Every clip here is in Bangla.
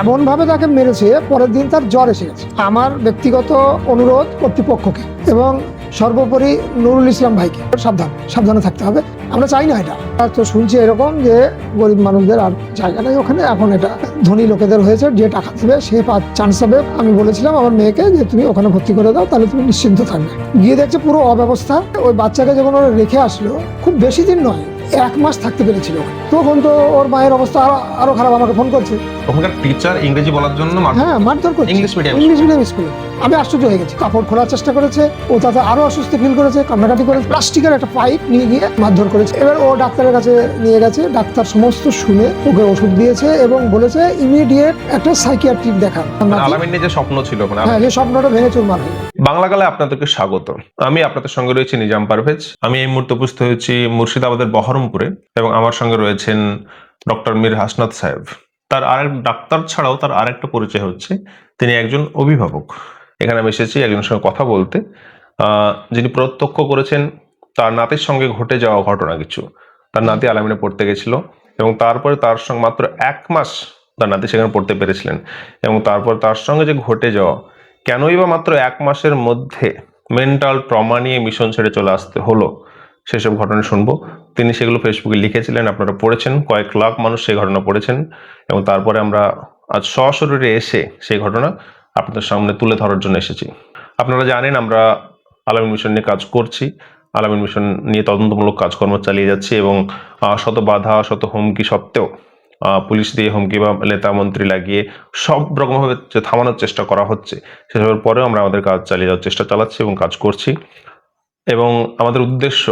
এমনভাবে তাকে মেরেছে, পরের দিন তার জ্বর এসে গেছে। আমার ব্যক্তিগত অনুরোধ কর্তৃপক্ষকে এবং সর্বোপরি নুরুল ইসলাম ভাইকে সাবধানে থাকতে হবে। আমরা চাই না এটা। তো শুনছি এরকম যে গরিব মানুষদের আর জায়গা নেই ওখানে, এখন এটা ধনী লোকেদের হয়েছে, যে টাকা দেবে সে চান্স হবে। আমি বলেছিলাম আমার মেয়েকে যে তুমি ওখানে ভর্তি করে দাও, তাহলে তুমি নিশ্চিন্ত থাকবে। গিয়ে দেখছে পুরো অব্যবস্থা। ওই বাচ্চাকে যখন ওরা রেখে আসলো, খুব বেশি দিন নয়, 1 মাস থাকতে পেরেছিল। তখন তো ওর মায়ের অবস্থা আরো খারাপ, আমাকে ফোন করছে। ওখানকার টিচার ইংরেজি বলার জন্য হ্যাঁ, মারধর করছে। ইংলিশ মিডিয়াম স্কুলে। আমি আশ্চর্য হয়ে গেছি। কাপড় খোলার চেষ্টা করেছে, ও তাতে আরো অস্বস্তি ফিল করেছে, কান্নাকাটি করেছে। প্লাস্টিকের একটা পাইপ নিয়ে গিয়ে মারধর করেছে। এবার ও ডাক্তারের কাছে নিয়ে গেছে, ডাক্তার সমস্ত শুনে ওকে ওষুধ দিয়েছে এবং বলেছে ইমিডিয়েট একটা সাইকিয়াট্রিক দেখান। আলামিনের যে স্বপ্ন ছিল, হ্যাঁ, যে স্বপ্নটা ভেঙে চুরমার হয়ে গেল। বাংলা কালে আপনাদেরকে স্বাগত। আমি আপনাদের সঙ্গে রয়েছি নিজাম পারভেজ। আমি এই মুহূর্তে উপস্থিত হয়েছি মুর্শিদাবাদের বহরমপুরে এবং আমার সঙ্গে রয়েছেন ডক্টর মীর হাসনাত সাহেব। তার আরেক ডাক্তার ছাড়াও তার আরেকটা পরিচয় হচ্ছে তিনি একজন অভিভাবক। এখানে আমি এসেছি একজনের সঙ্গে কথা বলতে, যিনি প্রত্যক্ষ করেছেন তার নাতির সঙ্গে ঘটে যাওয়া ঘটনা কিছু। তার নাতি আলামিনে পড়তে গেছিল এবং তারপরে তার সঙ্গে মাত্র 1 মাস তার নাতি সেখানে পড়তে পেরেছিলেন এবং তারপর তার সঙ্গে যে ঘটে যাওয়া, কেনই বা মাত্র 1 মাসের মধ্যে মেন্টাল ট্রমা নিয়ে মিশন ছেড়ে চলে আসতে হলো, সেসব ঘটনা শুনবো। তিনি সেগুলো ফেসবুকে লিখেছিলেন, আপনারা পড়েছেন, কয়েক লাখ মানুষ সেই ঘটনা পড়েছেন এবং তারপরে আমরা আজ সশরীরে এসে সেই ঘটনা আপনাদের সামনে তুলে ধরার জন্য এসেছি। আপনারা জানেন আমরা আলামিন মিশন নিয়ে কাজ করছি, আলামিন মিশন নিয়ে তদন্তমূলক কাজকর্ম চালিয়ে যাচ্ছি এবং শত বাধা শত হুমকি সত্ত্বেও পুলিশ দিয়ে হুমকি বা নেতা মন্ত্রী লাগিয়ে সব রকমভাবে যে থামানোর চেষ্টা করা হচ্ছে, সেসবের পরেও আমরা আমাদের কাজ চালিয়ে যাওয়ার চেষ্টা চালাচ্ছি এবং কাজ করছি। এবং আমাদের উদ্দেশ্য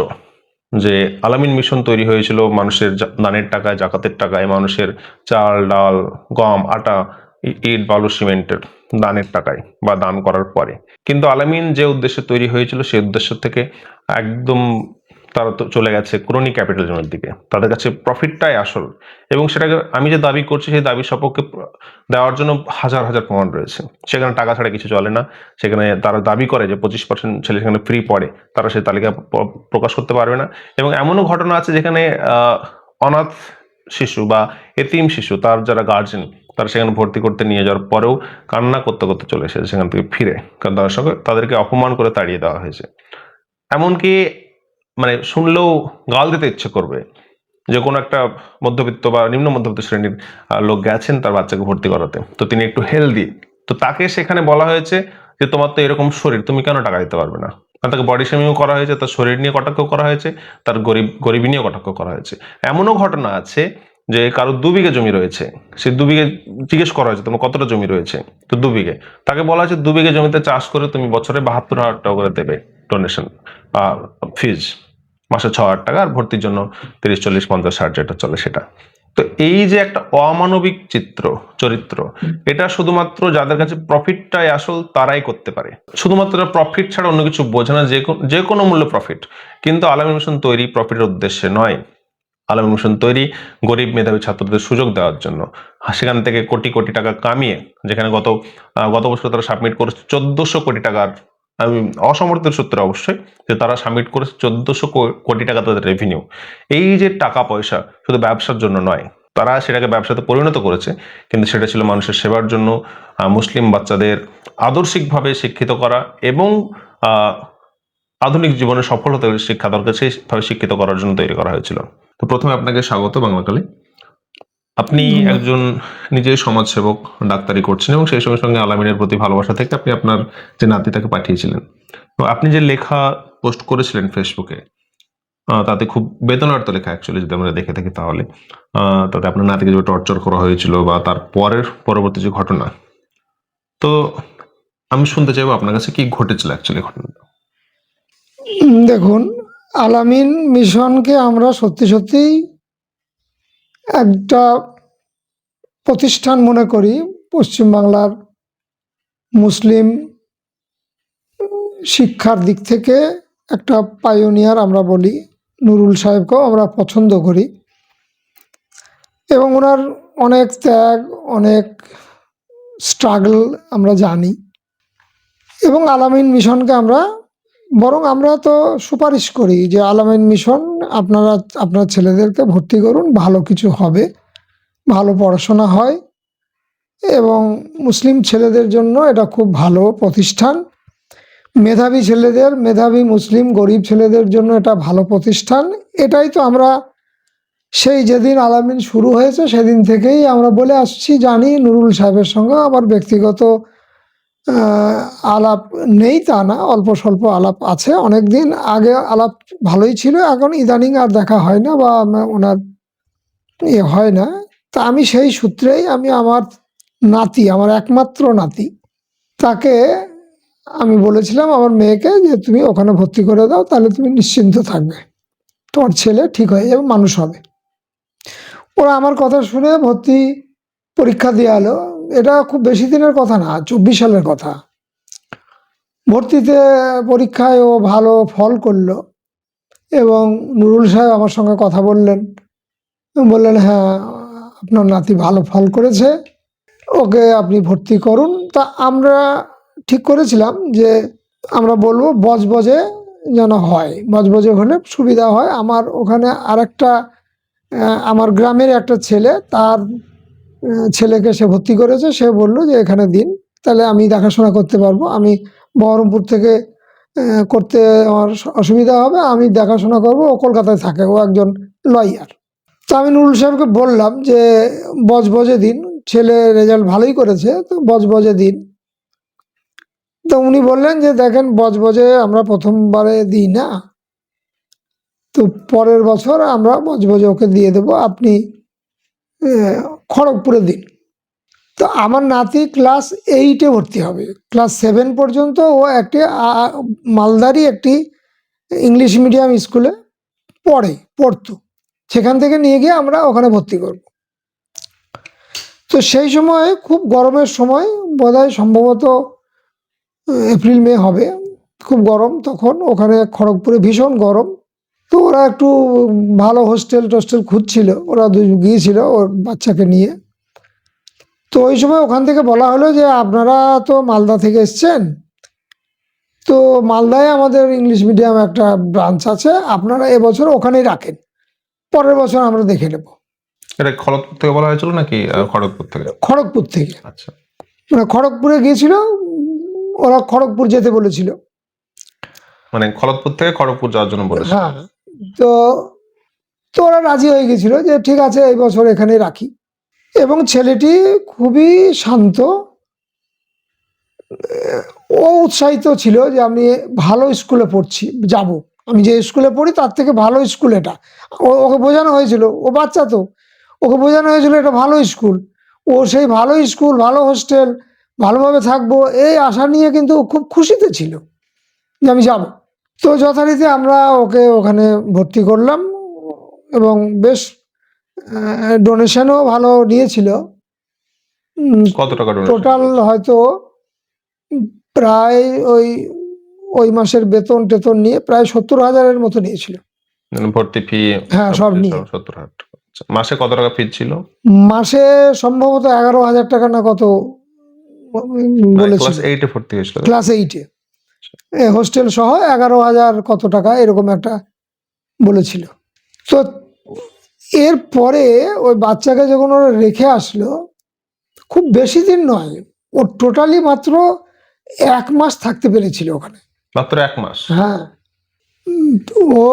যে আলামিন মিশন তৈরি হয়েছিল মানুষের দানের টাকায়, জাকাতের টাকায়, মানুষের চাল ডাল গম আটা ইট বালু সিমেন্টের দানের টাকায় বা দান করার পরে। কিন্তু আলামিন যে উদ্দেশ্যে তৈরি হয়েছিল সেই উদ্দেশ্য থেকে একদম তারা তো চলে গেছে ক্রোনি ক্যাপিটালিজমের দিকে। তাদের কাছে প্রফিটটাই আসল এবং সেটাকে আমি যে দাবি করছি সেই দাবির সপক্ষে দেওয়ার জন্য হাজার হাজার প্রমাণ রয়েছে। সেখানে টাকা ছাড়া কিছু চলে না। সেখানে তারা দাবি করে যে 25% ছেলে সেখানে ফ্রি পড়ে, তারা সেই তালিকা প্রকাশ করতে পারবে না। এবং এমনও ঘটনা আছে যেখানে অনাথ শিশু বা এতিম শিশু, তার যারা গার্জেন, তারা সেখানে ভর্তি করতে নিয়ে যাওয়ার পরেও কান্না করতে করতে চলে এসেছে সেখান থেকে ফিরে, কারণ তার সঙ্গে তাদেরকে অপমান করে তাড়িয়ে দেওয়া হয়েছে। এমনকি মানে শুনলেও গাল দিতে ইচ্ছে করবে যে কোনো একটা মধ্যবিত্ত বা নিম্ন মধ্যবিত্ত শ্রেণীর লোক গেছেন তার বাচ্চাকে ভর্তি করাতে, তো তিনি একটু হেলদি, তো তাকে সেখানে বলা হয়েছে যে তোমার তো এরকম শরীর, তুমি কেন টাকা দিতে পারবে না। তাকে বডি শেমিংও করা হয়েছে, তার শরীর নিয়ে কটাক্ষ করা হয়েছে, তার গরিবী নিয়েও কটাক্ষ করা হয়েছে। এমনও ঘটনা আছে যে কারো 2 বিঘে জমি রয়েছে, সে 2 বিঘে জিজ্ঞেস করা হয়েছে তোমার কতটা জমি রয়েছে, তো 2 বিঘে। তাকে বলা হয়েছে 2 বিঘে জমিতে চাষ করে তুমি বছরে 72,000 টাকা করে দেবে ডোনেশন, ফিজ মাসে 6,000 টাকা, আর ভর্তির জন্য 30, 40, 50, 60 যেটা চলে সেটা। তো এই যে একটা অমানবিক চরিত্র, এটা শুধুমাত্র যাদের কাছে প্রফিটটাই আসল তারাই করতে পারে। শুধুমাত্র প্রফিট ছাড়া অন্য কিছু বোঝে না, যে কোনো মূল্য প্রফিট। কিন্তু আলামিন মিশন তৈরি প্রফিটের উদ্দেশ্যে নয়। আলামিন মিশন তৈরি গরিব মেধাবী ছাত্রদের সুযোগ দেওয়ার জন্য। সেখান থেকে কোটি কোটি টাকা কামিয়ে, যেখানে গত বছর তারা সাবমিট করেছে 1400 কোটি টাকার, আমি অসমর্থিত সূত্রে অবশ্যই, যে তারা সাবমিট করেছে 1400 কোটি টাকা তাদের রেভিনিউ। এই যে টাকা পয়সা শুধু ব্যবসার জন্য নয়, তারা সেটাকে ব্যবসাতে পরিণত করেছে, কিন্তু সেটা ছিল মানুষের সেবার জন্য, মুসলিম বাচ্চাদের আদর্শিকভাবে শিক্ষিত করা এবং আধুনিক জীবনে সফল হতে হলে শিক্ষা দরকার, সেইভাবে শিক্ষিত করার জন্য তৈরি করা হয়েছিল। তো প্রথমে আপনাকে স্বাগত বাংলাকালে। আপনি একজন নিজে সমাজসেবক, ডাক্তারি করছেন এবং সেই সঙ্গে সঙ্গে আলামিনের প্রতি ভালোবাসা থেকে আপনি আপনার যে নাতিটাকে পাঠিয়েছিলেন। তো আপনি যে লেখা পোস্ট করেছিলেন ফেসবুকে, তাতে খুব বেদনার্ত লেখা অ্যাকচুয়ালি, যদি আমরা দেখে থাকি তাহলে। তাতে আপনার নাতিকে যে টর্চার করা হয়েছিল বা তার পরবর্তী যে ঘটনা, তো আমি শুনতে চাইবো আপনার কাছে কি ঘটেছিল অ্যাকচুয়ালি ঘটনাটা। দেখুন, আলামিন মিশনকে আমরা সত্যি সত্যিই একটা প্রতিষ্ঠান মনে করি। পশ্চিমবাংলার মুসলিম শিক্ষার দিক থেকে একটা পাইওনিয়ার আমরা বলি। নুরুল সাহেবকেও আমরা পছন্দ করি এবং ওনার অনেক ত্যাগ, অনেক স্ট্রাগল আমরা জানি। এবং আলামিন মিশনকে আমরা তো সুপারিশ করি যে আলামিন মিশন আপনারা আপনার ছেলেদেরকে ভর্তি করুন, ভালো কিছু হবে, ভালো পড়াশোনা হয় এবং মুসলিম ছেলেদের জন্য এটা খুব ভালো প্রতিষ্ঠান। মেধাবী ছেলেদের, মেধাবী মুসলিম গরিব ছেলেদের জন্য এটা ভালো প্রতিষ্ঠান। এটাই তো আমরা সেই যেদিন আলামিন শুরু হয়েছে সেদিন থেকেই আমরা বলে আসছি। জানি নুরুল সাহেবের সঙ্গে আমার ব্যক্তিগত আলাপ নেই তা না, অল্প স্বল্প আলাপ আছে। অনেক দিন আগে আলাপ ভালোই ছিল, এখন ইদানিং আর দেখা হয় না বা ওনার হয় না। তা আমি সেই সূত্রেই আমি আমার নাতি, আমার একমাত্র নাতি, তাকে আমি বলেছিলাম আমার মেয়েকে যে তুমি ওখানে ভর্তি করে দাও, তাহলে তুমি নিশ্চিন্ত থাকবে, তোমার ছেলে ঠিক হয়ে যাবে, মানুষ হবে। ওরা আমার কথা শুনে ভর্তি পরীক্ষা দেওয়া হলো। এটা খুব বেশি দিনের কথা না, 24 সালের কথা। ভর্তিতে পরীক্ষায় ও ভালো ফল করলো এবং নুরুল সাহেব আমার সঙ্গে কথা বললেন, হ্যাঁ আপনার নাতি ভালো ফল করেছে, ওকে আপনি ভর্তি করুন। তা আমরা ঠিক করেছিলাম যে আমরা বলবো বজবজে যেন হয়, বজবজে হলে সুবিধা হয়। আমার ওখানে আরেকটা আমার গ্রামের একটা ছেলে, তার ছেলেকে সে ভর্তি করেছে, সে বলল যে এখানে দিন, তাহলে আমি দেখাশোনা করতে পারবো। আমি বহরমপুর থেকে করতে আমার অসুবিধা হবে, আমি দেখাশোনা করব। ও কলকাতায় থাকে, ও একজন লয়ার। তা আমি নুরুল সাহেবকে বললাম যে বজবজে দিন, ছেলে রেজাল্ট ভালোই করেছে, তো বজবজে দিন। তো উনি বললেন যে দেখেন বজবজে আমরা প্রথমবারে দিই না, তো পরের বছর আমরা বজবজে ওকে দিয়ে দেবো, আপনি খড়গপুরে দিন। তো আমার নাতি ক্লাস 8-এ ভর্তি হবে। ক্লাস 7 পর্যন্ত ও একটি মালদারি একটি ইংলিশ মিডিয়াম স্কুলে পড়তো, সেখান থেকে নিয়ে গিয়ে আমরা ওখানে ভর্তি করব। তো সেই সময় খুব গরমের সময়, বোধহয় সম্ভবত এপ্রিল মে হবে, খুব গরম তখন ওখানে খড়গপুরে, ভীষণ গরম। তো ওরা একটু ভালো হোস্টেল টোস্টেল খুঁজছিল, ওরা গিয়েছিল ওর বাচ্চাকে নিয়ে। তো ওই সময় ওখান থেকে বলা হলো যে আপনারা তো মালদা থেকে এসছেন, তো মালদায় আমাদের ইংলিশ মিডিয়াম একটা ব্রাঞ্চ আছে, আপনারা এবছর ওখানেই রাখেন, পরের বছর আমরা দেখে নেব। এটা খড়গপুর থেকে বলা হয়েছিল নাকি খড়গপুর থেকে? খড়গপুর থেকে, আচ্ছা, মানে খড়গপুরে গিয়েছিল, ওরা খড়গপুর যেতে বলেছিল। মানে খড়গপুর থেকে খড়গপুর যাওয়ার জন্য বলেছে। হ্যাঁ, তো তো ওরা রাজি হয়ে গেছিল যে ঠিক আছে এই বছর এখানে রাখি। এবং ছেলেটি খুবই শান্ত, ও উৎসাহিত ছিল যে আমি ভালো স্কুলে পড়ছি, যাব, আমি যে স্কুলে পড়ি তার থেকে ভালো স্কুল এটা। ওকে বোঝানো হয়েছিল, ও বাচ্চা তো, ওকে বোঝানো হয়েছিল এটা ভালো স্কুল। ও সেই ভালো স্কুল, ভালো হোস্টেল, ভালোভাবে থাকবো এই আশা নিয়ে কিন্তু খুব খুশিতে ছিল যে আমি যাব। তো যথারীতি আমরা ওকে ওখানে ভর্তি করলাম এবং বেশ ডোনেশনও ভালো নিয়েছিল। কত টাকা donation টোটাল করেছে? হয়তো প্রায় ওই মাসের বেতন টেতন নিয়ে প্রায় 70,000-এর মতো নিয়েছিল। মানে ভর্তি ফি হ্যাঁ, সব নিয়ে 70,000 টাকা। আচ্ছা, মাসে কত টাকা ফি ছিল? মাসে সম্ভবত 11,000 টাকা না কত বলেছিল। ক্লাস 8-এ ভর্তি হয়েছিল? ক্লাস 8-এ হোস্টেল সহ 11,000 কত টাকা এরকম একটা বলেছিল। তো এরপরে ওই বাচ্চাকে যখন ওরা রেখে আসলো, খুব বেশি দিন নয়, ও টোটালি মাত্র 1 মাস থাকতে পেরেছিল ওখানে। মাত্র 1 মাস? হ্যাঁ, ও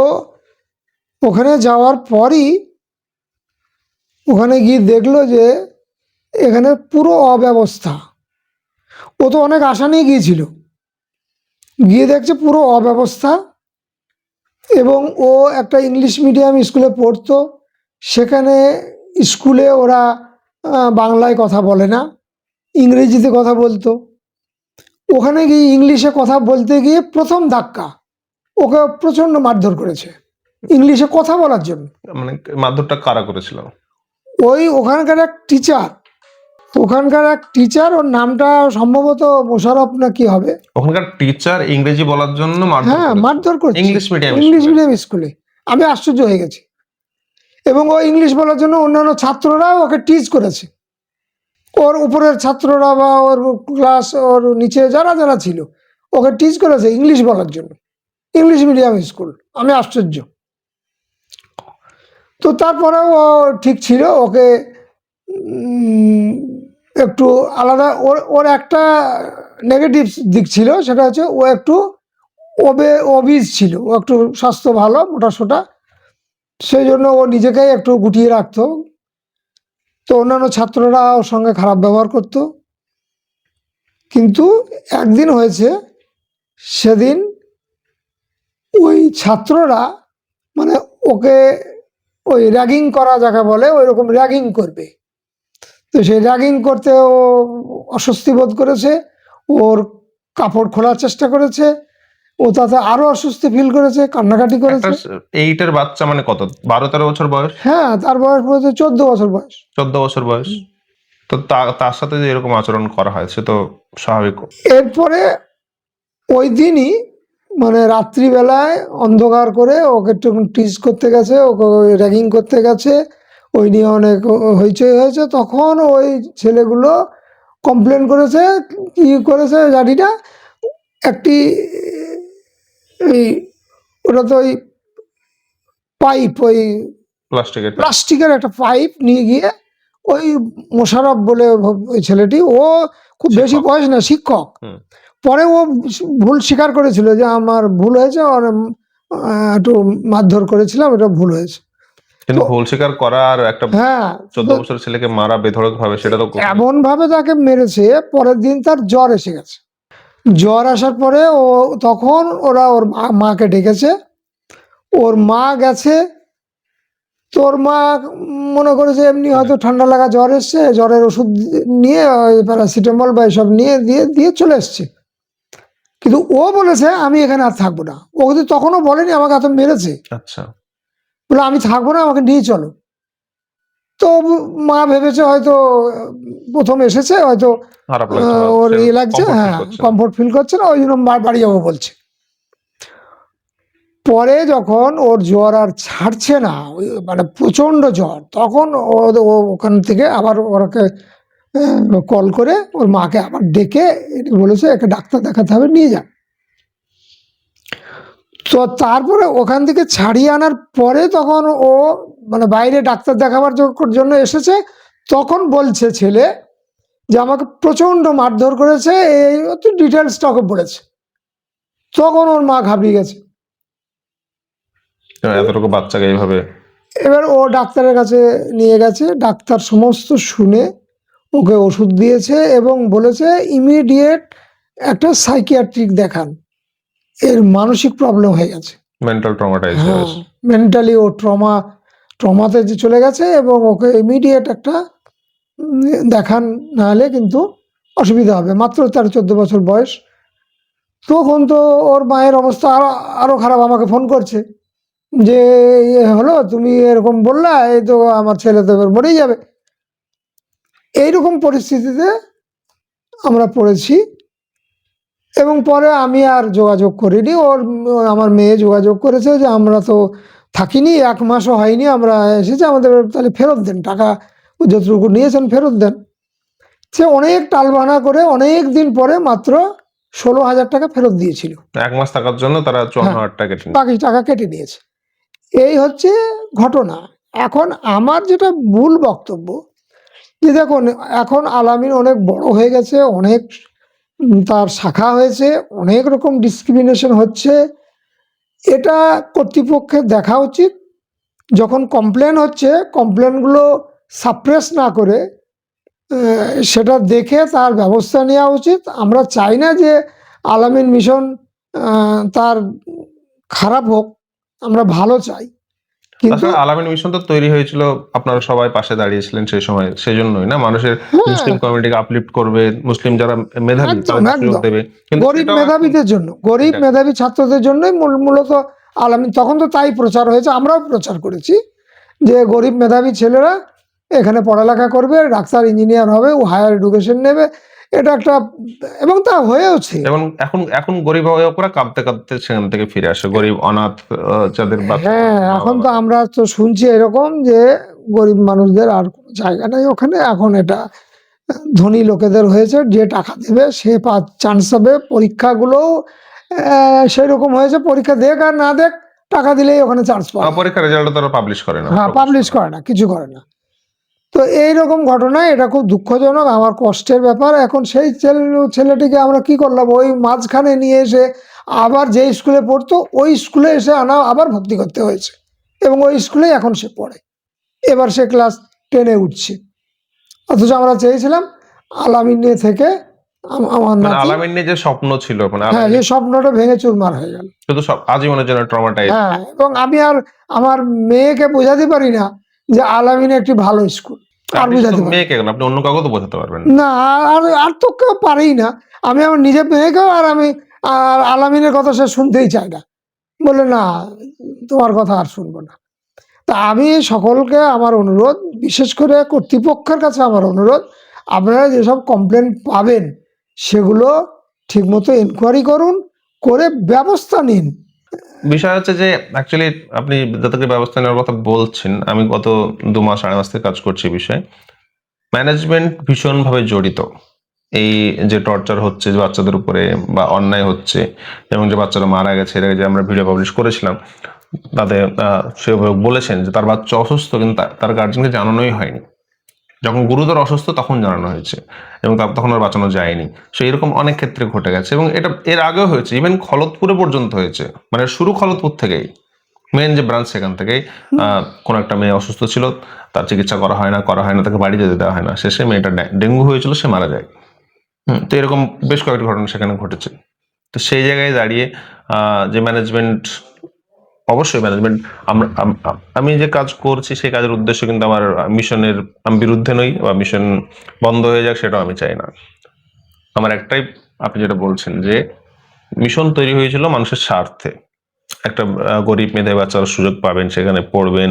ওখানে যাওয়ার পরই ওখানে গিয়ে দেখলো যে এখানে পুরো অব্যবস্থা। ও তো অনেক আশা নিয়ে গিয়েছিল, গিয়ে দেখছে পুরো অব্যবস্থা। এবং ও একটা ইংলিশ মিডিয়াম স্কুলে পড়তো, সেখানে স্কুলে ওরা বাংলায় কথা বলে না, ইংরেজিতে কথা বলতো। ওখানে গিয়ে ইংলিশে কথা বলতে গিয়ে প্রথম ধাক্কা, ওকে প্রচণ্ড মারধর করেছে ইংলিশে কথা বলার জন্য। মানে মারধরটা কারা করেছিল? ওখানকার এক টিচার, ওর নামটা সম্ভবত মোশারফ না কি হবে। ওখানকার টিচার ইংরেজি বলার জন্য হ্যাঁ, মারধর করছে ইংলিশ মিডিয়াম স্কুলে। আমি আশ্চর্য হয়ে গেছি। এবং ও ইংলিশ বলার জন্য অন্যান্য ছাত্ররাও ওকে টিচ করেছে, ওর উপরের ছাত্ররা বা ওর ক্লাস, ওর নিচে যারা যারা ছিল ওকে টিচ করেছে ইংলিশ বলার জন্য, ইংলিশ মিডিয়াম স্কুল। আমি আশ্চর্য। তো তারপরেও ও ঠিক ছিল, ওকে একটু আলাদা, ওর ওর একটা নেগেটিভ দিক ছিল, সেটা হচ্ছে ও একটু অবিজ ছিল, ও একটু স্বাস্থ্য ভালো, মোটা সোটা, সেই জন্য ও নিজেকেই একটু গুটিয়ে রাখতো। তো অন্যান্য ছাত্ররা ওর সঙ্গে খারাপ ব্যবহার করত। কিন্তু একদিন হয়েছে, সেদিন ওই ছাত্ররা মানে ওকে ওই র্যাগিং করা যাকে বলে ওই রকম র্যাগিং করবে। তো সেই র্যাগিং করতে ও অস্বস্তি বোধ করেছে, ওর কাপড় খোলার চেষ্টা করেছে, ও তাতে আরো অস্বস্তি ফিল করেছে, কান্নাকাটি একটা করেছে। 8 বাচ্চা মানে কত, 12-13 বছর বয়স? হ্যাঁ, তার বয়স বলছে 14 বছর বয়স। 14 বছর বয়স। তো তার সাথে যে এরকম আচরণ করা হয় সে তো স্বাভাবিক। এরপরে ওই দিনই মানে রাত্রিবেলায় অন্ধকার করে ওকে একটু টিজ করতে গেছে, ওকে র্যাগিং করতে গেছে, ওই নিয়ে অনেক হইচই হয়েছে। তখন ওই ছেলেগুলো কমপ্লেন করেছে, কি করেছে জানি না, একটি ওই ওটা তো ওই পাইপ, ওই প্লাস্টিকের প্লাস্টিকের একটা পাইপ নিয়ে গিয়ে ওই মোশাররফ বলে ওই ছেলেটি, ও খুব বেশি শিক্ষক। বয়স না, শিক্ষক। হুম। পরে ও ভুল স্বীকার করেছিল যে আমার ভুল হয়েছে, আর একটু মারধর করেছিলাম, এটা ভুল হয়েছে। কিন্তু তো ভুল স্বীকার করা আর একটা হ্যাঁ, 14 বছরের ছেলেকে মারা বেধড়ক ভাবে, সেটা তো এমন ভাবে তাকে মেরেছে, পরের দিন তার জ্বর এসে গেছে। জ্বর আসার পরে ও তখন ওরা ওর মাকে ডেকেছে, ওর মা গেছে। তোর মা মনে করেছে এমনি হয়তো ঠান্ডা লাগা জ্বর এসছে, জ্বরের ওষুধ নিয়ে প্যারাসিটামল বা এসব নিয়ে দিয়ে দিয়ে চলে এসছে। কিন্তু ও বলেছে আমি এখানে আর থাকবো না। ও কিন্তু তখনও বলেনি আমাকে এত মেরেছে, আচ্ছা। বলে আমি থাকবো না, আমাকে নিয়ে চলো। তো মা ভেবেছে হয়তো প্রথম এসেছে, হয়তো খারাপ লাগছে, ওর ইয়ে লাগছে, হ্যাঁ, কমফোর্ট ফিল করছে না, ওই জন্য বাড়ি যাবো বলছে। পরে যখন ওর জ্বর আর ছাড়ছে না, মানে প্রচন্ড জ্বর, তখন ও ওখান থেকে আবার ওরাকে কল করে ওর মাকে আবার ডেকে বলেছে একে ডাক্তার দেখাতে হবে, নিয়ে যা। তো তারপরে ওখান থেকে ছাড়িয়ে আনার পরে তখন ও মানে বাইরে ডাক্তার দেখাবার জন্য এসেছে, তখন বলছে ছেলে যে আমাকে প্রচন্ড মারধর করেছে, এই ডিটেলসটা ওকে বলেছে। তখন ওর মা ঘাবড়িয়ে গেছে। এতটুকু বাচ্চাকে এইভাবে। এবার ও ডাক্তারের কাছে নিয়ে গেছে, ডাক্তার সমস্ত শুনে ওকে ওষুধ দিয়েছে এবং বলেছে ইমিডিয়েট একটা সাইকিয়াট্রিক দেখান, এর মানসিক প্রবলেম হয়ে গেছে, মেন্টাল ট্রমাটাইজ হয়ে হ্যাঁ, গেছে। মেন্টালি ও ট্রমাতে যে চলে গেছে, এবং ওকে ইমিডিয়েট একটা দেখান, নাহলে কিন্তু অসুবিধা হবে। মাত্র তার 14 বছর বয়স। তখন তো ওর মায়ের অবস্থা আরো খারাপ, আমাকে ফোন করছে যে ইয়ে হলো, তুমি এরকম বললা, এই তো আমার ছেলে তো এবার মরেই যাবে। এইরকম পরিস্থিতিতে আমরা পড়েছি। এবং পরে আমি আর যোগাযোগ করিনি, আমার মেয়ে যোগাযোগ করেছে যে আমরা তো থাকিনি, 1 মাসও হয়নি আমরা এসেছি, আমাদের তাহলে ফেরত দেন টাকা, যতটুকু নিয়েছেন ফেরত দেন। সে অনেক টালবাহানা করে অনেক দিন পরে মাত্র 16,000 টাকা ফেরত দিয়েছিল। 1 মাস থাকার জন্য তারা 54,000 টাকা কেটে নিয়েছে। বাকি টাকা কেটে নিয়েছে। এই হচ্ছে ঘটনা। এখন আমার যেটা মূল বক্তব্য, যে দেখুন এখন আলামিন অনেক বড় হয়ে গেছে, অনেক তার শাখা হয়েছে, অনেক রকম ডিসক্রিমিনেশন হচ্ছে। এটা কর্তৃপক্ষের দেখা উচিত। যখন কমপ্লেন হচ্ছে, কমপ্লেনগুলো সাপ্রেস না করে সেটা দেখে তার ব্যবস্থা নেওয়া উচিত। আমরা চাই না যে আলামিন মিশন তার খারাপ হোক, আমরা ভালো চাই। কিন্তু তাছাড়া আলামিন মিশন তো তৈরি হয়েছিল, আপনারা সবাই পাশে দাঁড়িয়েছিলেন সেই সময়, সেই জন্যই না, মানুষের মুসলিম কমিউনিটিকে আপলিফট করবে, মুসলিম যারা মেধাবী তাদের সুযোগ দেবে। কিন্তু গরিব মেধাবীদের জন্য, গরিব মেধাবী ছাত্রদের জন্যই মূলত আলামিন, তখন তো তাই প্রচার হয়েছে, আমরাও প্রচার করেছি যে গরিব মেধাবী ছেলেরা এখানে পড়ালেখা করবে, ডাক্তার ইঞ্জিনিয়ার হবে, ও হায়ার এডুকেশন নেবে, এটা একটা, এবং তা হয়েওছে। এবং এখন গরিব ওরা কাঁদতে কাঁদতে সেখান থেকে ফিরে আসে, গরিব অনাথ যাদের হ্যাঁ, এখন তো আমরা তো শুনছি এরকম যে গরিব মানুষদের আর কোনো জায়গা নেই ওখানে, এখন এটা ধনী লোকেদের হয়েছে, যে টাকা দেবে সে চান্স হবে। পরীক্ষাগুলো সেই রকম হয়েছে, পরীক্ষা দেখ আর না দেখ, টাকা দিলেই ওখানে চান্স পাবে। পরীক্ষার রেজাল্ট তারা পাবলিশ করে না। হ্যাঁ, পাবলিশ করে না, কিছু করে না। তো এইরকম ঘটনা, এটা খুব দুঃখজনক, আমার কষ্টের ব্যাপার। এখন সেই ছেলেটিকে আমরা কি করলাম, ওই মাঝখানে নিয়ে এসে আবার যে স্কুলে পড়তো ওই স্কুলে এসে আনা, আবার ভর্তি করতে হয়েছে, এবং ওই স্কুলেই এখন সে পড়ে। এবার সে ক্লাস 10-এ উঠছে, অথচ আমরা চেয়েছিলাম আলামিনে থেকে আমার মানে নাতি, আলামিন নিয়ে যে স্বপ্ন ছিল, মানে হ্যাঁ, আলামিন যে স্বপ্নটা ভেঙে চুরমার হয়ে গেল। শুধু সব আজীবনের জন্য ট্রমাটাইজ। হ্যাঁ, এবং আমি আর আমার মেয়েকে বোঝাতে পারি না যে আলামিন একটি ভালো স্কুল, আর আপনি শুধু বোঝাতে পারি মেয়েকে কেন, আপনি অন্য কাউকে তো বোঝাতে পারবেন। না। আর আর তো কেউ পারেই না। আমি আমার নিজের মেয়েকেও, আর আমি আর আলামিনের কথা সে শুনতেই চায় না, বলে না, তোমার কথা আর শুনবো না। তা আমি সকলকে আমার অনুরোধ, বিশেষ করে কর্তৃপক্ষের কাছে আমার অনুরোধ, আপনারা যেসব কমপ্লেন পাবেন সেগুলো ঠিকমতো এনকোয়ারি করুন, করে ব্যবস্থা নিন। বিষয় হচ্ছে যে অ্যাকচুয়ালি আপনি যাদেরকে ব্যবস্থা নেওয়ার কথা বলছেন, আমি গত 2 মাস 2.5 মাস থেকে কাজ করছি এই বিষয়ে। ম্যানেজমেন্ট ভীষণভাবে জড়িত। এই যে টর্চার হচ্ছে যে বাচ্চাদের উপরে, বা অন্যায় হচ্ছে, এবং যে বাচ্চারা মারা গেছে, এর আগে যে আমরা ভিডিও পাবলিশ করেছিলাম, তাতে সে অভিভাবক বলেছেন যে তার বাচ্চা অসুস্থ, কিন্তু তার গার্জেনকে জানানোই হয়নি। যখন গুরুতর অসুস্থ তখন জানানো হয়েছে, এবং তখন আর বাঁচানো যায়নি। সো এরকম অনেক ক্ষেত্রে ঘটে গেছে, এবং এটা এর আগেও হয়েছে, ইভেন খলতপুরে পর্যন্ত হয়েছে। মানে শুরু খলতপুর থেকেই, মেন যে ব্রাঞ্চ, সেখান থেকেই কোন একটা মেয়ে অসুস্থ ছিল, তার চিকিৎসা করা হয় না, তাকে বাড়ি যেতে দেওয়া হয় না, শেষে মেয়েটা ডেঙ্গু হয়েছিল, সে মারা যায়। তো এরকম বেশ কয়েকটি ঘটনা সেখানে ঘটেছে। তো সেই জায়গায় দাঁড়িয়ে যে ম্যানেজমেন্ট, অবশ্যই ম্যানেজমেন্ট, আমি যে কাজ করছি সেই কাজের উদ্দেশ্য কিন্তু আমার মিশনের, আমি বিরুদ্ধে নই, বা মিশন বন্ধ হয়ে যাক সেটাও আমি চাই না। আমার একটাই, আপনি যেটা বলছেন যে মিশন তৈরি হয়েছিল মানুষের স্বার্থে, একটা গরিব মেধাবী বাচ্চারা সুযোগ পাবেন, সেখানে পড়বেন,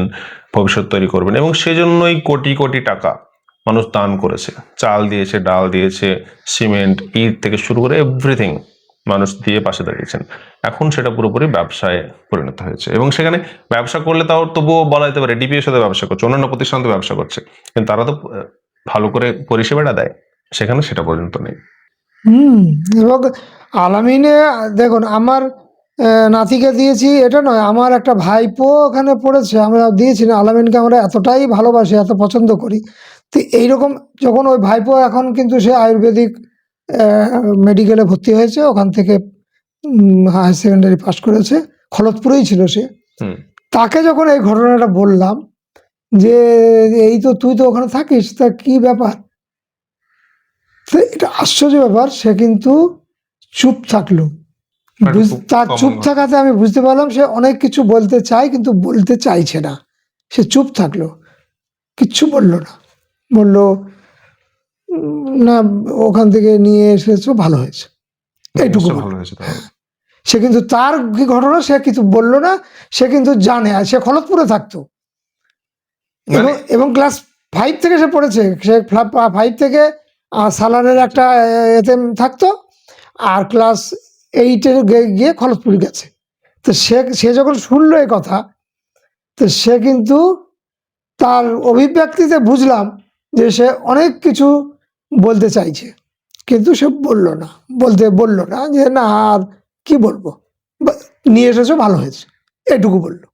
ভবিষ্যৎ তৈরি করবেন, এবং সেজন্যই কোটি কোটি টাকা মানুষ দান করেছে। চাল দিয়েছে, ডাল দিয়েছে, সিমেন্ট, ইট থেকে শুরু করে এভরিথিং মানুষ দিয়ে পাশে দাঁড়িয়েছেন। এখন সেটা পুরোপুরি ব্যবসায় পরিণত হয়েছে, এবং সেখানে ব্যবসা করলে তাও তবুও বলা যেতে পারে ডিপিএর সাথে ব্যবসা করছে, অন্যান্য প্রতিষ্ঠান তো ব্যবসা করছে, কিন্তু তারা তো ভালো করে পরিষেবাটা দেয়, সেখানে সেটা পর্যন্ত নেই। এবং আলামিনে দেখুন, আমার নাতিকে দিয়েছি এটা নয়, আমার একটা ভাইপো ওখানে পড়েছে, আমরা দিয়েছি না। আলামিনকে আমরা এতটাই ভালোবাসি, এত পছন্দ করি। তো এইরকম যখন ওই ভাইপো, এখন কিন্তু সে আয়ুর্বেদিক মেডিকেলে ভর্তি হয়েছে, ওখান থেকে হায়ার সেকেন্ডারি পাস করেছে, খলতপুরেই ছিল সে। তাকে যখন এই ঘটনাটা বললাম যে এই তো, তুই তো ওখানে থাকিস, তা কি ব্যাপার, তো এটা আশ্চর্য ব্যাপার, সে কিন্তু চুপ থাকলো। তার চুপ থাকাতে আমি বুঝতে পারলাম সে অনেক কিছু বলতে চায়, কিন্তু বলতে চাইছে না। সে চুপ থাকলো, কিচ্ছু বলল না, বলল না, ওখান থেকে নিয়ে এসেছো, ভালো হয়েছে, এইটুকু ভালো হয়েছে। সে কিন্তু তার কি ঘটনা সে কিছু বলল না, সে কিন্তু জানে, আর সে খলতপুরে থাকতো, এবং ক্লাস 5 থেকে সে পড়েছে। সে 5 থেকে সালারের একটা এতে থাকতো, আর ক্লাস 8-এ গিয়ে খলতপুর গেছে। তো সে যখন শুনলো এই কথা, তো সে কিন্তু তার অভিব্যক্তিতে বুঝলাম যে সে অনেক কিছু বলতে চাইছে, কিন্তু সে বললো না যে না, আর কি বলবো, নিয়ে এসেছো, ভালো হয়েছে, এটুকু বললো।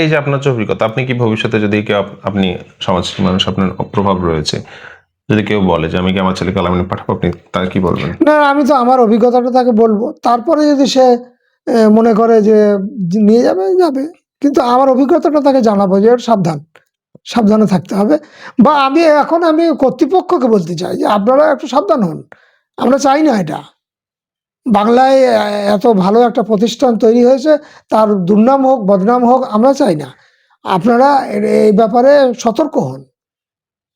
এই যে আপনার যে অভিজ্ঞতা, আপনি কি ভবিষ্যতে যদি কেউ, আপনি সমাজ মানুষ, আপনার প্রভাব রয়েছে, যদি কেউ বলে যে আমি কি আমার ছেলেকে আলামিনে পাঠাবো, আপনি তাকে কি বলবেন? না, আমি তো আমার অভিজ্ঞতাটা তাকে বলবো, তারপরে যদি সে মনে করে যে নিয়ে যাবে, কিন্তু আমার অভিজ্ঞতাটা তাকে জানাবো যে সাবধানে থাকতে হবে। বা আমি কর্তৃপক্ষকে বলতে চাই যে আপনারা একটু সাবধান হন। আমরা চাই না এটা, বাংলায় এত ভালো একটা প্রতিষ্ঠান তৈরি হয়েছে, তার দুর্নাম হোক, বদনাম হোক, আমরা চাই না। আপনারা এই ব্যাপারে সতর্ক হন,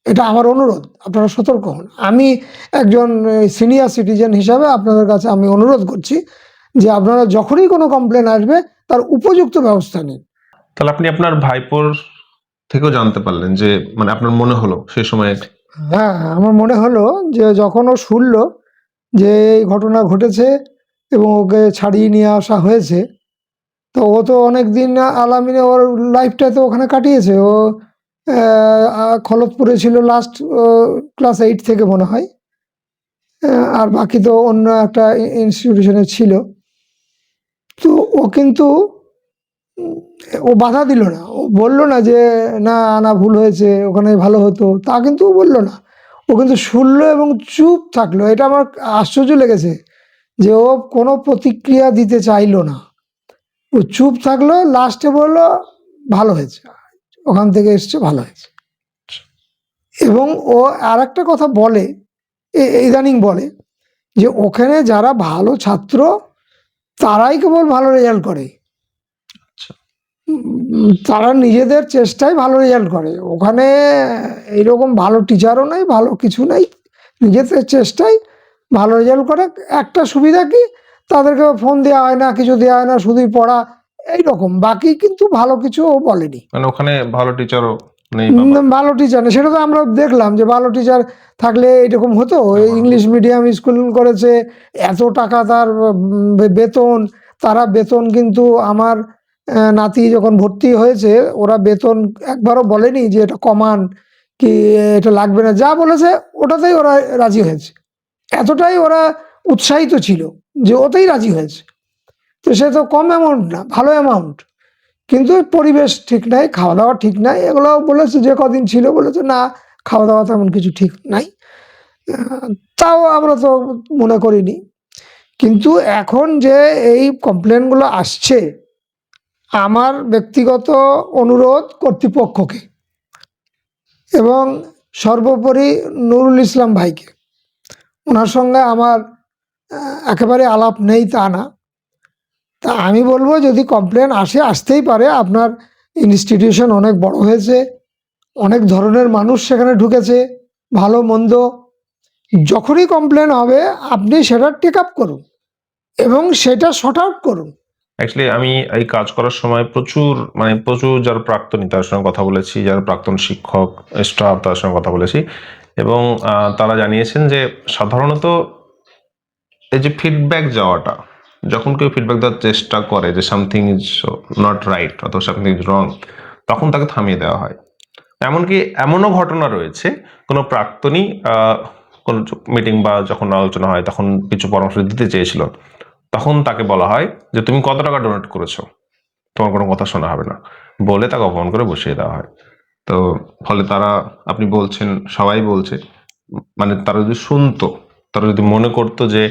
এটা আমার অনুরোধ, আপনারা সতর্ক হন। আমি একজন সিনিয়র সিটিজেন হিসাবে আপনাদের কাছে আমি অনুরোধ করছি যে আপনারা যখনই কোনো কমপ্লেন আসবে তার উপযুক্ত ব্যবস্থা নিন। তাহলে আপনি আপনার ভাইপোর থেকেও জানতে পারলেন যে, মানে আপনার মনে হলো সেই সময়? হ্যাঁ, আমার মনে হলো যে যখন ও শুনলো যে এই ঘটনা ঘটেছে এবং ওকে ছাড়িয়ে নিয়ে আসা হয়েছে, তো ও তো অনেক দিন আলামিনে, ওর লাইফটা তো ওখানে কাটিয়েছে। ও খলতপুরে ছিল লাস্ট ক্লাস 8 থেকে মনে হয়, আর বাকি তো অন্য একটা ইনস্টিটিউশনে ছিল। তো ও কিন্তু উম, ও বাধা দিল না, ও বলল না যে না আনা ভুল হয়েছে, ওখানে ভালো হতো, তা কিন্তু ও বলল না। ও কিন্তু শুনলো এবং চুপ থাকলো। এটা আমার আশ্চর্য লেগেছে যে ও কোনো প্রতিক্রিয়া দিতে চাইলো না, ও চুপ থাকলো, লাস্টে বললো ভালো হয়েছে, ওখান থেকে এসছে ভালো হয়েছে। এবং ও আর একটা কথা বলে, ইদানিং বলে যে ওখানে যারা ভালো ছাত্র তারাই কেবল ভালো রেজাল্ট করে, আচ্ছা। তারা নিজেদের চেষ্টায় ভালো রেজাল্ট করে, ওখানে এইরকম ভালো টিচারও নেই, ভালো কিছু নেই, নিজেদের চেষ্টায় ভালো রেজাল্ট করে। একটা সুবিধা কি, তাদেরকে ফোন দেওয়া হয় না, কিছু দেওয়া হয় না, শুধুই পড়া, এইরকম। বাকি কিন্তু ভালো কিছু ও বলেনি। মানে ওখানে ভালো টিচারও নেই বাবা। ভালো টিচার নেই, সেটা তো আমরা দেখলাম যে ভালো টিচার থাকলে এরকম হতো। হ্যাঁ, ভালো ইংলিশ মিডিয়াম স্কুল করেছে, এত টাকা তার বেতন, তারা বেতন কিন্তু আমার নাতি যখন ভর্তি হয়েছে ওরা বেতন একবারও বলেনি যে এটা কমান কি এটা লাগবে না, যা বলেছে ওটাতেই ওরা রাজি হয়েছে। এতটাই ওরা উৎসাহিত ছিল যে ওতেই রাজি হয়েছে। তো সে তো কম অ্যামাউন্ট না, ভালো অ্যামাউন্ট। কিন্তু পরিবেশ ঠিক নাই, খাওয়া দাওয়া ঠিক নাই, এগুলো বলেছে। যে কদিন ছিল বলেছে না খাওয়া দাওয়া তেমন কিছু ঠিক নাই। তাও আমরা তো মনে করিনি। কিন্তু এখন যে এই কমপ্লেনগুলো আসছে, আমার ব্যক্তিগত অনুরোধ কর্তৃপক্ষকে এবং সর্বোপরি নুরুল ইসলাম ভাইকে, ওনার সঙ্গে আমার একেবারে আলাপ নেই তা না, তা আমি বলবো যদি কমপ্লেন আসে, আসতেই পারে, আপনার ইনস্টিটিউশন অনেক বড় হয়েছে, অনেক ধরনের মানুষ সেখানে ঢুকেছে, ভালো মন্দ, যখনই কমপ্লেন হবে আপনি সেটা টেক আপ করুন এবং সেটা শর্ট আউট করুন। অ্যাকচুয়ালি আমি এই কাজ করার সময় প্রচুর যারা প্রাক্তনী তার সঙ্গে কথা বলেছি, যারা প্রাক্তন শিক্ষক স্টাফ তার সঙ্গে কথা বলেছি, এবং তারা জানিয়েছেন যে সাধারণত এই যে ফিডব্যাক যাওয়াটা, যখন কেউ ফিডব্যাক দেওয়ার চেষ্টা করে যে সামথিং ইজ নট রাইট অথবা সামথিং ইজ রং, তখন তাকে থামিয়ে দেওয়া হয়। এমনকি এমনও ঘটনা রয়েছে, কোনো প্রাক্তনী কোনো মিটিং বা যখন আলোচনা হয় তখন কিছু পরামর্শ দিতে চেয়েছিল, তখন তাকে বলা হয় যে তুমি কত টাকা ডোনেট করেছো, তোমার কোনো কথা শোনা হবে না, বলে তাকে অপমান করে বসিয়ে দেওয়া হয়। তো ফলে তারা, আপনি বলছেন সবাই বলছে, মানে তারা যদি শুনতো, তারা যদি মনে করতো যে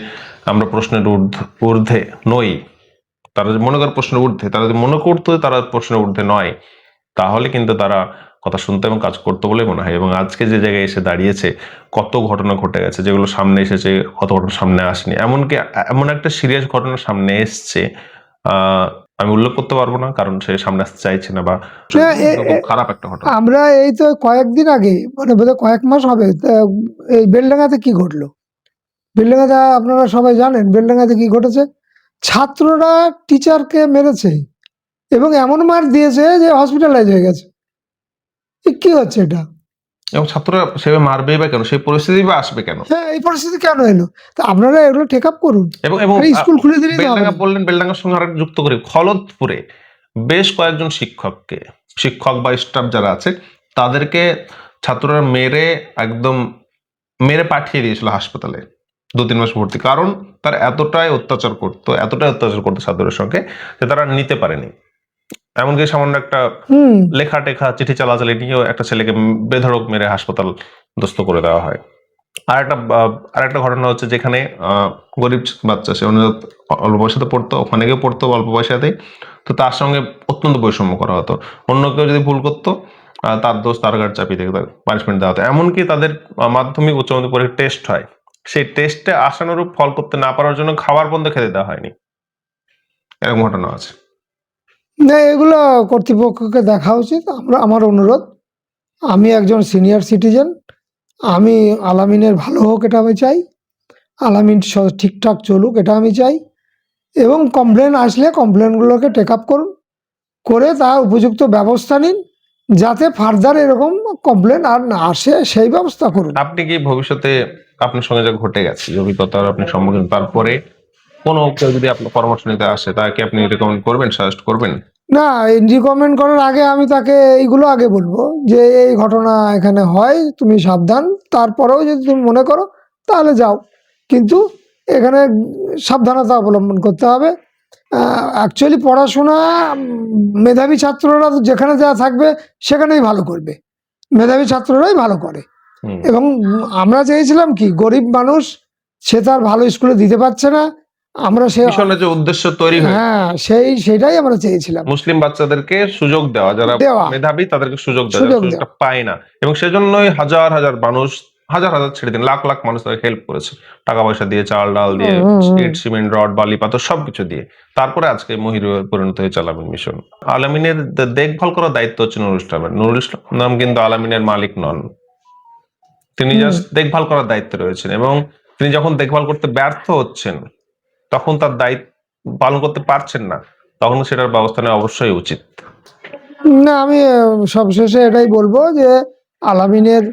আমরা প্রশ্নের ঊর্ধ্বে নই, তারা যদি মনে করে প্রশ্নের ঊর্ধ্বে, তারা যদি মনে করতো যে তারা প্রশ্নের ঊর্ধ্বে নয়, তাহলে কিন্তু তারা কথা শুনতো এবং কাজ করতো বলে মনে হয়। এবং আজকে যে জায়গায় এসে দাঁড়িয়েছে, কত ঘটনা ঘটে গেছে, যেগুলো সামনে এসেছে, কত ঘটনা সামনে আসেনি, এমনকি এমন একটা সিরিয়াস ঘটনা সামনে এসছে, আমি উল্লেখ করতে পারবো না কারণ সে সামনে আসতে চাইছে না, বা না, খুব খারাপ একটা ঘটনা। আমরা এই তো কয়েকদিন আগে, মানে বোধহয় কয়েক মাস হবে, এই বেলডাঙ্গাতে কি ঘটলো, বেলডাঙ্গাতে আপনারা সবাই জানেন বেলডাঙ্গাতে কি ঘটেছে। ছাত্ররা টিচারকে মেরেছে এবং এমন মার দিয়েছে যে হসপিটালাইজ হয়ে গেছে। কি হচ্ছে এটা? এবং ছাত্ররা সেভাবে মারবেই বা কেন, সেই পরিস্থিতি বা আসবে কেন? হ্যাঁ, এই পরিস্থিতি কেন এলো? তা আপনারা এগুলো টেক আপ করুন। এবং এবং স্কুল খুলে দিলেই তো হবে বেলডাঙ্গা না। বললেন, বেলডাঙ্গার সঙ্গে আরেকটা যুক্ত করি, খলদপুরে বেশ কয়েকজন শিক্ষক বা স্টাফ যারা আছে তাদেরকে ছাত্ররা মেরে, একদম মেরে পাঠিয়ে দিয়েছিল হাসপাতালে 2-3 মাস ভর্তি, কারণ তার এতটাই অত্যাচার করতো ছাত্রদের সঙ্গে যে তারা নিতে পারেনি। এমনকি সামান্য একটা লেখা টেখা চিঠি চালাচালি নিয়েও একটা ছেলেকে বেধড়ক মেরে হাসপাতাল দস্ত করে দেওয়া হয়। আরেকটা ঘটনা হচ্ছে যেখানে গরিব বাচ্চা, সে অল্প পয়সাতে পড়তো, ওখানে গিয়ে পড়তো অল্প পয়সাতেই, তো তার সঙ্গে অত্যন্ত বৈষম্য করা হতো। অন্য কেউ যদি ভুল করতো, তার দোষ তার ঘাড় চাপিয়ে দিয়ে পানিশমেন্ট দেওয়া হতো। এমনকি তাদের মাধ্যমিক উচ্চ মাধ্যমিক পরীক্ষার টেস্ট হয়, সেই টেস্টে আশানুরূপ ফল করতে না পারার জন্য খাবার বন্ধ খেতে দেওয়া হয়নি, এরকম ঘটনা আছে। না, এগুলো কর্তৃপক্ষকে দেখা উচিত। আমার অনুরোধ, আমি একজন সিনিয়র সিটিজেন, আমি আলামিনের ভালো হোক এটা আমি চাই, আলামিন ঠিকঠাক চলুক এটা আমি চাই, এবং কমপ্লেন আসলে কমপ্লেনগুলোকে টেক আপ করুন, করে তার উপযুক্ত ব্যবস্থা নিন, যাতে ফার্দার এরকম কমপ্লেন আর না আসে সেই ব্যবস্থা করুন। আপনি কি ভবিষ্যতে আপনার সঙ্গে যা ঘটে গেছে, যে অভিজ্ঞতার আপনি সম্মুখীন, তারপরে কোনো কেউ যদি আপনার পরামর্শ নিতে আসে, তাকে আপনি রেকমেন্ড করবেন, সাজেস্ট করবেন? না, রিকমেন্ড করার আগে আমি তাকে এইগুলো আগে বলবো যে এই ঘটনা এখানে হয়, তুমি সাবধান, তারপরেও যদি তুমি মনে করো তাহলে যাও, কিন্তু এখানে সাবধানতা অবলম্বন করতে হবে। অ্যাকচুয়ালি পড়াশোনা মেধাবী ছাত্ররা তো যেখানে যা থাকবে সেখানেই ভালো করবে, মেধাবী ছাত্ররাই ভালো করে। হুম। এবং আমরা চেয়েছিলাম কি, গরিব মানুষ সে তার ভালো স্কুলে দিতে পারছে না, আমরা সে মিশনের যে উদ্দেশ্য তৈরি হয় হ্যাঁ সেটাই আমরা চেয়েছিলাম, মুসলিম বাচ্চাদেরকে সুযোগ দেওয়া, যারা দেওয়া। মেধাবী তাদেরকে সুযোগ দেওয়া, যারা সুযোগ সুযোগটা পায় না। এবং সেজন্যই হাজার হাজার মানুষ, হাজার হাজার ছেড়ে দিন, লাখ লাখ মানুষ তাকে হেল্প করেছে, টাকা পয়সা দিয়ে, চাল ডাল দিয়ে, ইট সিমেন্ট রড বালি পাথর সবকিছু দিয়ে। তারপরে আজকে মহির পরিণত হয়েছে আলামিন মিশন। আলামিনের দেখভাল করার দায়িত্ব হচ্ছে নুরুল ইসলামের। নুরুল ইসলাম কিন্তু আলামিনের মালিক নন, তিনি জাস্ট দেখভাল করার দায়িত্বে রয়েছেন। এবং তিনি যখন দেখভাল করতে ব্যর্থ হচ্ছেন, তখন তার দায়িত্ব পালন করতে পারছেন না, তখন সেটার ব্যবস্থা নেওয়া অবশ্যই উচিত। না, আমি সবশেষে এটাই বলবো যে আলামিনের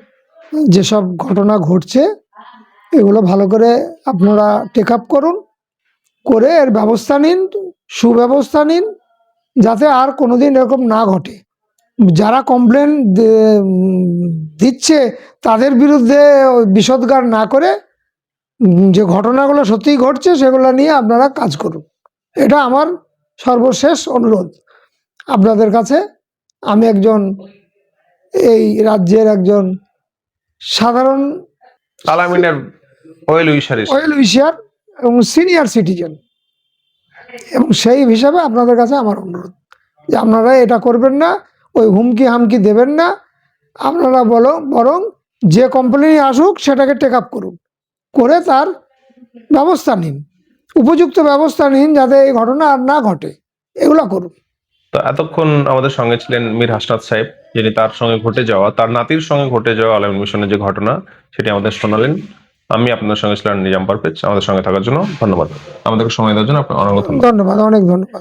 যেসব ঘটনা ঘটছে এগুলো ভালো করে আপনারা টেক আপ করুন, করে এর ব্যবস্থা নিন, সুব্যবস্থা নিন, যাতে আর কোনোদিন এরকম না ঘটে। যারা কমপ্লেন দিচ্ছে তাদের বিরুদ্ধে বিষোদ্গার না করে যে ঘটনাগুলো সত্যিই ঘটছে সেগুলো নিয়ে আপনারা কাজ করুন, এটা আমার সর্বশেষ অনুরোধ আপনাদের কাছে। আমি একজন এই রাজ্যের একজন সাধারণ আলামিনের ওয়েল উইশার ওয়েল উইশার এবং সিনিয়র সিটিজেন, এবং সেই হিসাবে আপনাদের কাছে আমার অনুরোধ যে আপনারা এটা করবেন না, ওই হুমকি হামকি দেবেন না। আপনারা বরং যে কমপ্লেন আসুক সেটাকে টেক আপ করুন, করে তার ব্যবস্থা নিন, উপযুক্ত ব্যবস্থা নিন, যাতে এই ঘটনা আর না ঘটে, এগুলো করুন। তো এতক্ষণ আমাদের সঙ্গে ছিলেন মীর হাসনাত সাহেব, যিনি তার সঙ্গে ঘটে যাওয়া, তার নাতির সঙ্গে ঘটে যাওয়া আলামিন মিশনের যে ঘটনা সেটি আমাদের শোনালেন। আমি আপনাদের সঙ্গে ছিলাম নিজাম পারভেজ। আমাদের সঙ্গে থাকার জন্য ধন্যবাদ, আমাদেরকে সময় দেওয়ার জন্য আপনার অনেক ধন্যবাদ। ধন্যবাদ, অনেক ধন্যবাদ।